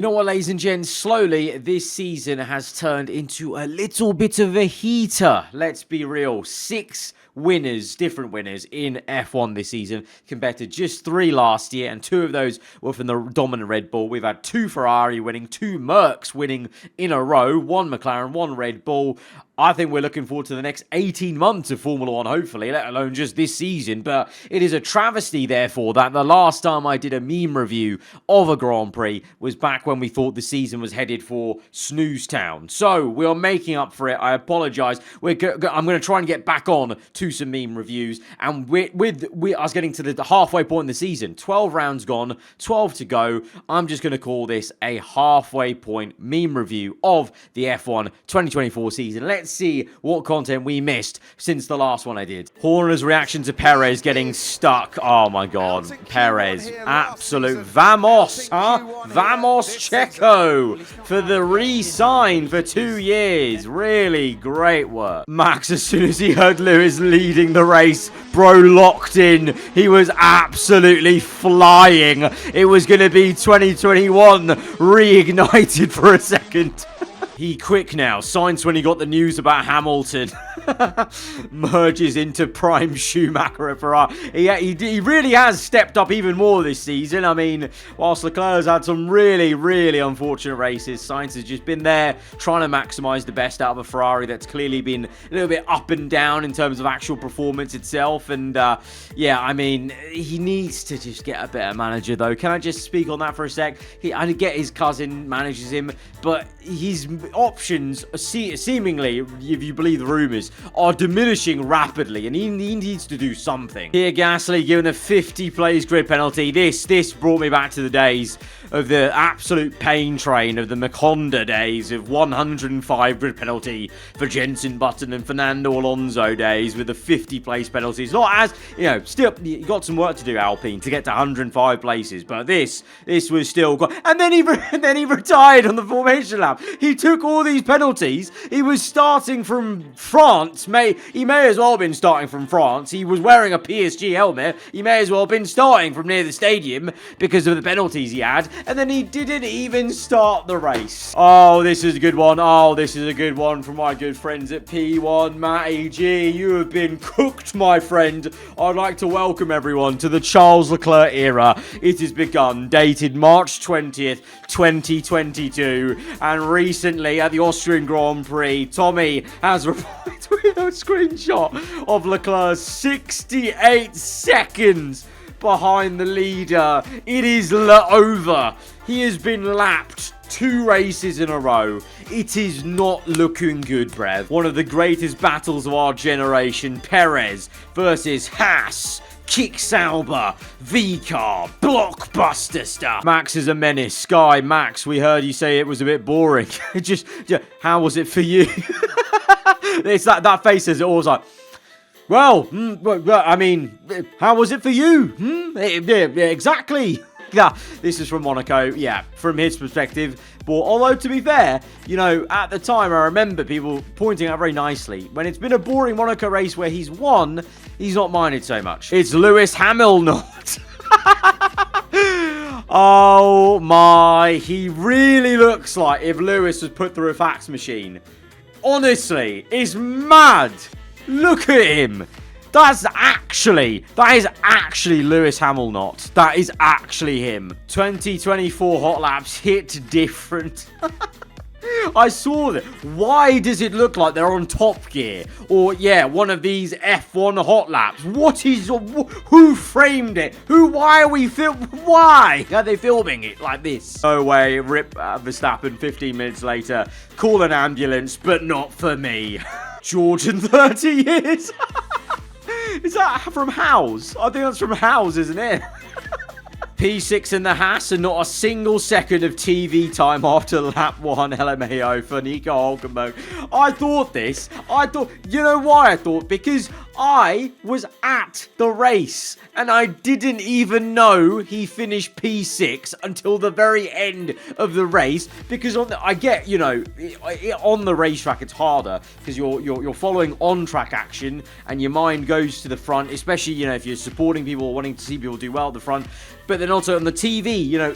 You know what, ladies and gents, slowly this season has turned into a little bit of a heater. Let's be real. 6 winners, different winners in F1 this season compared to just 3 last year, and 2 of those were from the dominant Red Bull. We've had 2 Ferrari winning, 2 Mercs winning in a row, 1 McLaren, 1 Red Bull. I think we're looking forward to the next 18 months of Formula 1, hopefully, let alone just this season. But it is a travesty, therefore, that the last time I did a meme review of a Grand Prix was back when we thought the season was headed for Snooze Town. So, we are making up for it. I apologise. I'm going to try and get back on to some meme reviews. And I was getting to the halfway point in the season. 12 rounds gone, 12 to go. I'm just going to call this a halfway point meme review of the F1 2024 season. Let's see what content we missed since the last one I did. Horner's reaction to Perez getting stuck. Oh my god, Perez, absolute vamos, huh? Vamos Checo for the re-sign for 2 years. Really great work. Max, as soon as he heard Lewis leading the race, bro locked in. He was absolutely flying. It was going to be 2021 reignited for a second. He quick now. Sainz, when he got the news about Hamilton, merges into prime Schumacher at Ferrari. He really has stepped up even more this season. I mean, whilst Leclerc has had some really, really unfortunate races, Sainz has just been there trying to maximise the best out of a Ferrari that's clearly been a little bit up and down in terms of actual performance itself. And yeah, I mean, he needs to just get a better manager, though. Can I just speak on that for a sec? I get his cousin manages him, but his options, seemingly, if you believe the rumours, are diminishing rapidly, and he needs to do something. Here, Gasly given a 50 place grid penalty. This brought me back to the days of the absolute pain train of the McHonda days of 105 grid penalty for Jenson Button and Fernando Alonso days with the 50 place penalties. Not as, you know, still, you got some work to do, Alpine, to get to 105 places, but this was still and then he retired on the formation lap. He took all these penalties. He was starting from France. He may as well have been starting from France. He was wearing a PSG helmet. He may as well have been starting from near the stadium because of the penalties he had. And then he didn't even start the race. Oh, this is a good one. Oh, this is a good one from my good friends at P1. Matty G, you have been cooked, my friend. I'd like to welcome everyone to the Charles Leclerc era. It has begun, dated March 20th, 2022. And recently at the Austrian Grand Prix, Tommy has replied with a screenshot of Leclerc 68 seconds behind the leader. It is over. He has been lapped 2 races in a row. It is not looking good, bruv. One of the greatest battles of our generation. Perez versus Haas. Kick Sauber, V-Car, blockbuster stuff. Max is a menace. Sky, Max, we heard you say it was a bit boring. How was it for you? It's that face as it always like, well, I mean, how was it for you? Yeah, exactly. Yeah, this is from Monaco. Yeah, from his perspective. But although, to be fair, you know, at the time, I remember people pointing out very nicely, when it's been a boring Monaco race where he's won, he's not minded so much. It's Lewis Hamilton. Oh my, he really looks like if Lewis was put through a fax machine. Honestly, it's mad. Look at him. That is actually Lewis Hamilton. That is actually him. 2024 hot laps hit different. I saw that. Why does it look like they're on Top Gear? Or, yeah, one of these F1 hot laps. Who framed it? Why are they filming it like this? No way, rip Verstappen 15 minutes later. Call an ambulance, but not for me. Georgian 30 years. Is that from House? I think that's from House, isn't it? P6 in the Haas and not a single second of TV time after lap 1 LMAO for Nico Hulkenberg. You know why I thought? Because I was at the race and I didn't even know he finished P6 until the very end of the race, because I get, you know, on the racetrack it's harder because you're following on-track action and your mind goes to the front, especially, you know, if you're supporting people or wanting to see people do well at the front. But then also on the TV, you know,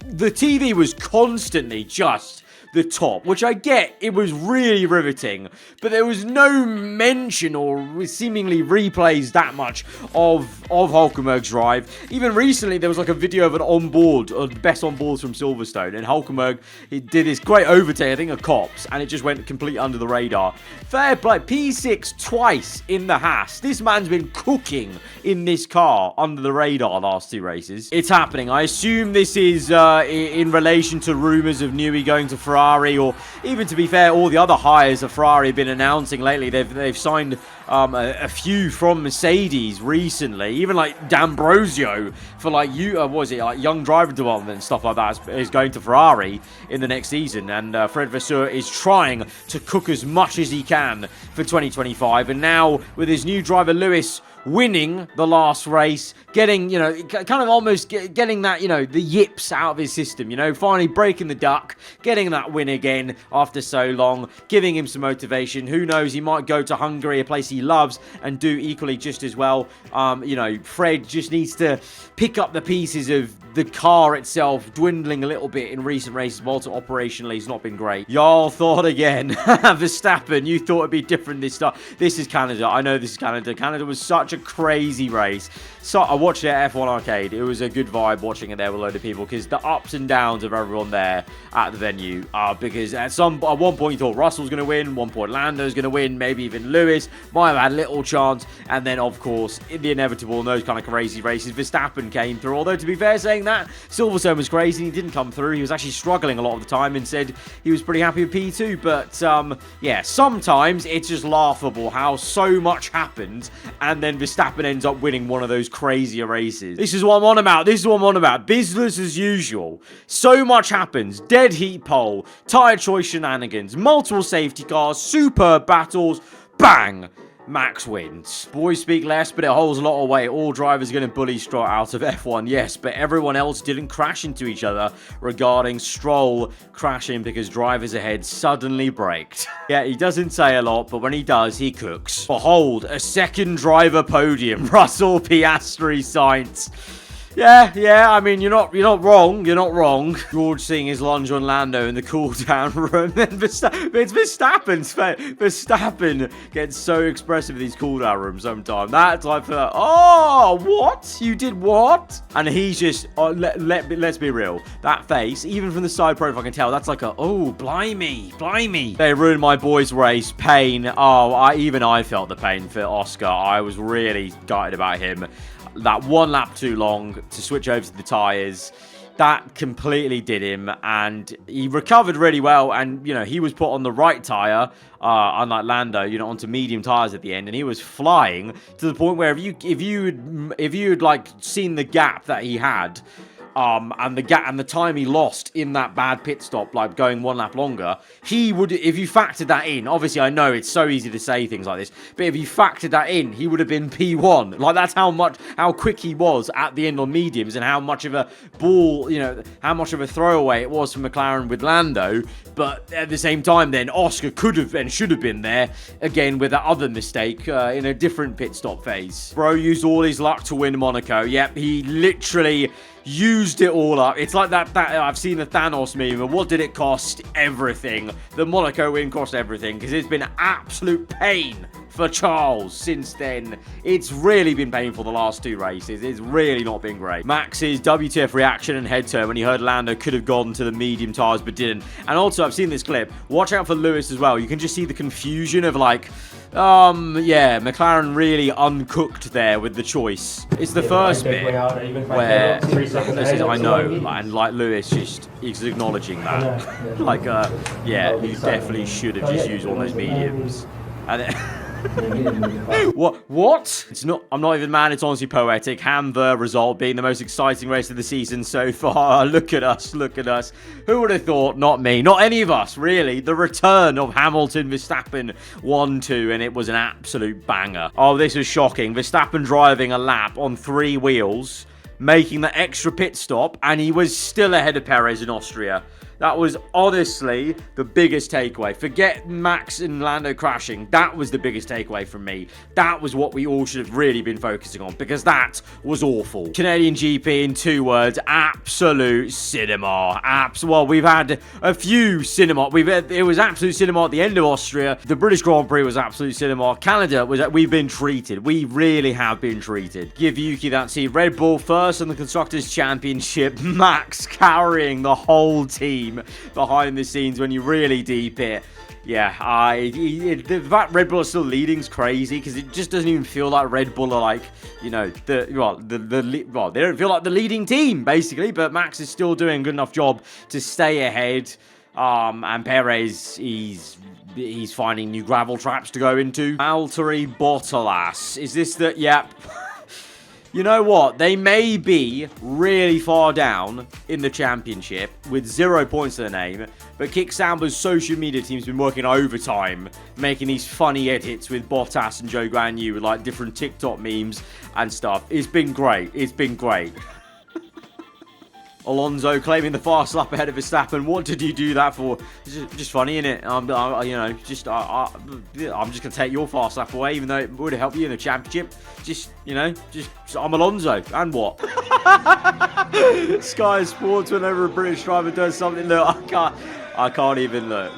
the TV was constantly just the top, which I get, it was really riveting, but there was no mention or seemingly replays that much of Hulkenberg's drive. Even recently, there was like a video of an onboard, of the best onboards from Silverstone, and Hulkenberg, he did this great overtake, I think, of Cops, and it just went completely under the radar. Fair play, P6 twice in the Haas. This man's been cooking in this car under the radar last 2 races. It's happening. I assume this is in relation to rumours of Newey going to Ferrari, or even, to be fair, all the other hires that Ferrari have been announcing lately. They've signed a few from Mercedes recently, even like D'Ambrosio for like what was it, like young driver development and stuff like that is going to Ferrari in the next season. And Fred Vasseur is trying to cook as much as he can for 2025. And now with his new driver Lewis winning the last race, getting, you know, kind of almost getting that, you know, the yips out of his system, you know, finally breaking the duck, getting that win again after so long, giving him some motivation. Who knows, he might go to Hungary, a place he loves, and do equally just as well. You know, Fred just needs to pick up the pieces of the car itself, dwindling a little bit in recent races. Whilst operationally it's not been great. Y'all thought again, Verstappen, you thought it'd be different this time. This is Canada. I know this is Canada. Canada was such a crazy race. So I watched it at F1 Arcade. It was a good vibe watching it there with a load of people, because the ups and downs of everyone there at the venue are, because at one point you thought Russell's going to win, one point Lando's going to win, maybe even Lewis might have had little chance, and then of course in the inevitable in those kind of crazy races, Verstappen came through. Although, to be fair, saying that, Silverstone was crazy. He didn't come through. He was actually struggling a lot of the time and said he was pretty happy with P2. But yeah, sometimes it's just laughable how so much happens and then Verstappen ends up winning one of those crazier races. This is what I'm on about. This is what I'm on about. Business as usual. So much happens. Dead heat pole, tyre choice shenanigans, multiple safety cars, superb battles. Bang! Max wins. Boys speak less, but it holds a lot of weight. All drivers are going to bully Stroll out of F1, yes, but everyone else didn't crash into each other regarding Stroll crashing because drivers ahead suddenly braked. Yeah, he doesn't say a lot, but when he does, he cooks. Behold, a second driver podium. Russell, Piastri, Sainz. Yeah, I mean, you're not wrong. You're not wrong. George seeing his lunge on Lando in the cool-down room. Then it's Verstappen's face. Verstappen gets so expressive in these cool-down rooms sometimes. That's like, oh, what? You did what? And he's just, let's be real. That face, even from the side profile, I can tell, that's like a, oh, blimey. They ruined my boy's race. Pain. Oh, even I felt the pain for Oscar. I was really gutted about him. That one lap too long to switch over to the tyres, that completely did him, and he recovered really well. And, you know, he was put on the right tyre, unlike Lando, you know, onto medium tyres at the end, and he was flying to the point where if you had like seen the gap that he had, and the time he lost in that bad pit stop, like going one lap longer, he would, if you factored that in, obviously I know it's so easy to say things like this, but if you factored that in, he would have been P1. Like, that's how quick he was at the end on mediums, and how much of a ball, you know, how much of a throwaway it was for McLaren with Lando. But at the same time, then Oscar could have and should have been there again with that other mistake in a different pit stop phase. Bro used all his luck to win Monaco. Yep, he literally used it all up. It's like that I've seen the Thanos meme, and what did it cost? Everything. The Monaco win cost everything, because it's been an absolute pain for Charles since then. It's really been painful the last 2 races. It's really not been great. Max's WTF reaction and head turn when he heard Lando could have gone to the medium tyres but didn't. And also, I've seen this clip. Watch out for Lewis as well. You can just see the confusion of like, yeah, McLaren really uncooked there with the choice. It's the first bit where this is, I know, and like Lewis just is acknowledging that. Like, yeah, he definitely should have just used all those mediums. And What? It's not. I'm not even mad. It's honestly poetic. The result being the most exciting race of the season so far. Look at us. Look at us. Who would have thought? Not me. Not any of us, really. The return of Hamilton, Verstappen 1-2, and it was an absolute banger. Oh, this was shocking. Verstappen driving a lap on 3 wheels, making the extra pit stop, and he was still ahead of Perez in Austria. That was honestly the biggest takeaway. Forget Max and Lando crashing. That was the biggest takeaway from me. That was what we all should have really been focusing on, because that was awful. Canadian GP in 2 words, absolute cinema. Well, we've had a few cinema. It was absolute cinema at the end of Austria. The British Grand Prix was absolute cinema. Canada we've been treated. We really have been treated. Give Yuki that seat. Red Bull first in the Constructors' Championship. Max carrying the whole team behind the scenes when you really deep it. Yeah, the fact Red Bull are still leading is crazy, because it just doesn't even feel like Red Bull are like, you know, they don't feel like the leading team, basically, but Max is still doing a good enough job to stay ahead. And Perez, he's finding new gravel traps to go into. Valtteri Bottas. Is this the... Yep. You know what? They may be really far down in the championship with 0 points to their name, but Kick Samba's social media team's been working overtime, making these funny edits with Bottas and Joe Guanyu with like different TikTok memes and stuff. It's been great. It's been great. Alonso claiming the fast lap ahead of Verstappen. What did you do that for? Just funny, innit? I'm just gonna take your fast lap away, even though it would have helped you in the championship. I'm Alonso, and what? Sky Sports, whenever a British driver does something, look, I can't even look.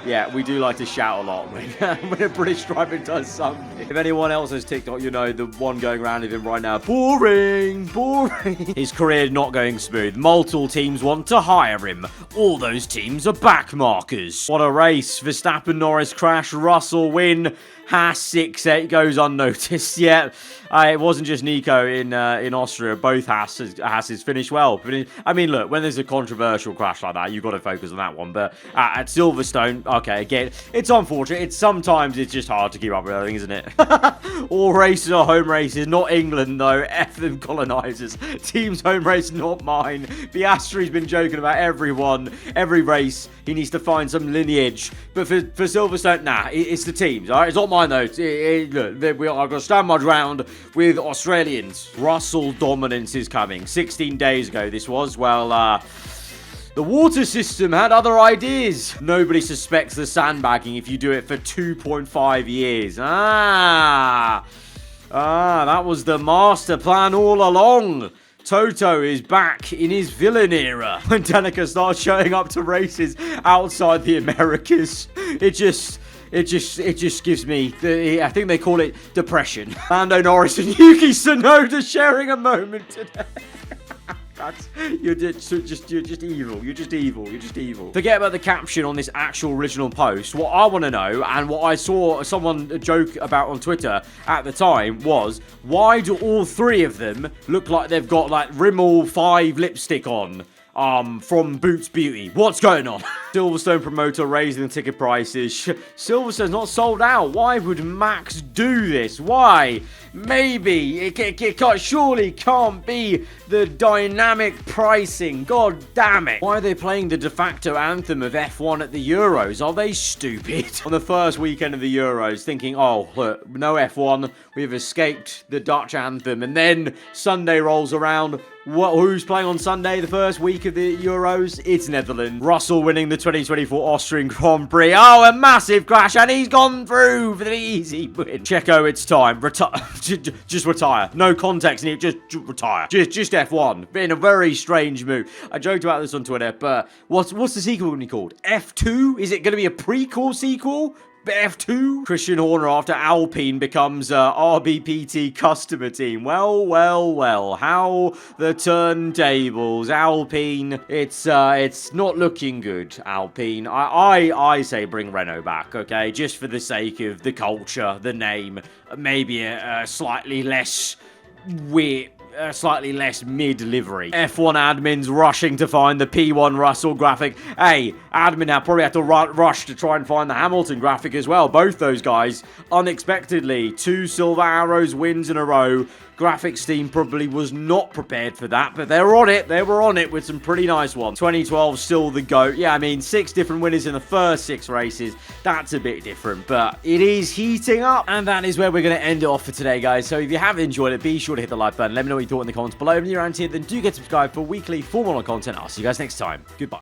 Yeah, we do like to shout a lot when a British driver does something. If anyone else has TikTok, you know the one going around with him right now. Boring, boring. His career not going smooth. Multiple teams want to hire him. All those teams are backmarkers. What a race. Verstappen, Norris crash, Russell win. Haas 6-8 goes unnoticed. Yeah, it wasn't just Nico in Austria. Both Haas's finished well. But I mean, look, when there's a controversial crash like that, you've got to focus on that one. But at Silverstone, okay, again, it's unfortunate. Sometimes it's just hard to keep up with everything, isn't it? All races are home races, not England, though. F them colonisers. Team's home race, not mine. Piastri's been joking about everyone. Every race, he needs to find some lineage. But for Silverstone, nah, it's the teams, all right? It's not mine, though. Look, I've got to stand my ground with Australians. Russell dominance is coming. 16 days ago, this was. Well, the water system had other ideas. Nobody suspects the sandbagging if you do it for 2.5 years. That was the master plan all along. Toto is back in his villain era. When Danica starts showing up to races outside the Americas, it just gives me, I think they call it depression. Lando Norris and Yuki Tsunoda sharing a moment today. You're just evil. You're just evil. You're just evil. Forget about the caption on this actual original post. What I want to know, and what I saw someone joke about on Twitter at the time, was why do all 3 of them look like they've got like Rimmel 5 lipstick on? From Boots Beauty. What's going on? Silverstone promoter raising the ticket prices. Silverstone's not sold out. Why would Max do this? Why? Maybe. It surely can't be the dynamic pricing. God damn it. Why are they playing the de facto anthem of F1 at the Euros? Are they stupid? On the first weekend of the Euros, thinking, oh, look, no F1. We've escaped the Dutch anthem. And then Sunday rolls around. Who's playing on Sunday, the first week of the Euros? It's Netherlands. Russell winning the 2024 Austrian Grand Prix. Oh, a massive crash, and he's gone through for the easy win. Checo, it's time. Just retire. No context in it. Just retire. Just F1. In a very strange move. I joked about this on Twitter, but what's the sequel going to be called? F2? Is it going to be a prequel sequel? F2? Christian Horner after Alpine becomes RBPT customer team. Well. How the turntables. Alpine. It's not looking good, Alpine. I say bring Renault back, okay? Just for the sake of the culture, the name. Maybe a slightly less weird... slightly less mid-livery. F1 admins rushing to find the P1 Russell graphic. Hey, admin now probably had to rush to try and find the Hamilton graphic as well. Both those guys, unexpectedly, 2 Silver Arrows wins in a row. Graphics team probably was not prepared for that, but they were on it. They were on it with some pretty nice ones. 2012 still the GOAT. Yeah, I mean, 6 different winners in the first 6 races. That's a bit different, but it is heating up. And that is where we're going to end it off for today, guys. So if you have enjoyed it, be sure to hit the like button. Let me know what you thought in the comments below. If you're around here, then do get subscribed for weekly Formula 1 content. I'll see you guys next time. Goodbye.